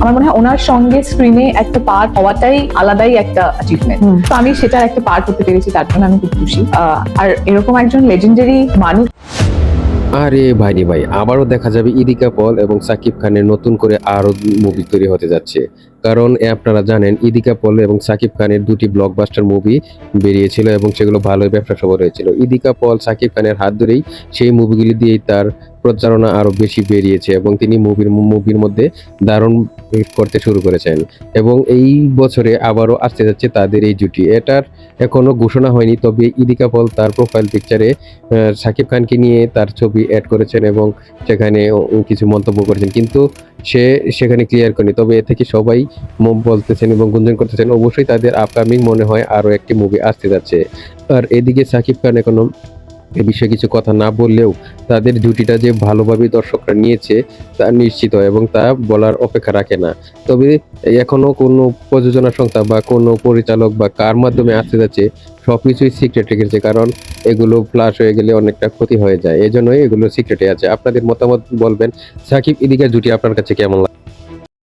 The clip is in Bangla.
আমার মনে হয় ওনার সঙ্গে স্ক্রিনে একটা পার্ট হওয়াটাই আলাদাই একটা অ্যাচিভমেন্ট। তো আমি সেটার একটা পার্ট হতে পেরেছি, তার জন্য আমি খুব খুশি। আর এরকম একজন লেজেন্ডারি মানুষ। আরে ভাই রে ভাই, আবারও দেখা যাবে ইদিকা পল এবং সাকিব খানের নতুন করে আরো মুভি তৈরি হতে যাচ্ছে। কারণ আপনারা জানেন ইদিকা পল এবং সাকিব খানের দুটি ব্লকবাস্টার মুভি বেরিয়েছিল এবং সেগুলো ভালোই ব্যবসা সফল হয়েছিল। ইদিকা পল সাকিব খানের হাত ধরেই সেই মুভিগুলি দিয়েই তার প্রচারণা আরো বেশি বেরিয়েছে এবং তিনি মুভির মধ্যে দারুণ হিট করতে শুরু করেছেন। এবং এই বছরে আবারও আসতে যাচ্ছে তাদের এই জুটি। এটার এখনো ঘোষণা হয়নি, তবে ইদিকা পল তার প্রোফাইল পিকচারে সাকিব খানকে নিয়ে তার ছবি অ্যাড করেছেন এবং সেখানে কিছু মন্তব্য করেছেন, কিন্তু সে সেখানে ক্লিয়ার করেনি। তবে এ থেকে সবাই বলতেছেন এবং গুঞ্জন করতেছেন অবশ্যই তাদের আপকামিং মনে হয় আরো একটি মুভি আসতে যাচ্ছে। আর এদিকে সাকিব খান এখনো এ বিষয়ে কিছু কথা না বললেও তাদের জুটিটা যে ভালোভাবে দর্শকরা নিয়েছে তা নিশ্চিত এবং তা বলার অপেক্ষা রাখে না। তবে এখনো কোনো প্রযোজনা সংস্থা বা কোনো পরিচালক বা কার মাধ্যমে আসতে যাচ্ছে সবকিছুই সিক্রেট রেখেছে, কারণ এগুলো ফ্লাশ হয়ে গেলে অনেকটা ক্ষতি হয়ে যায়। এজন্যই এগুলো সিক্রেটে আছে। আপনাদের মতামত বলবেন। সাকিব ইদিকা জুটি আপনার কাছে কেমন লাগে?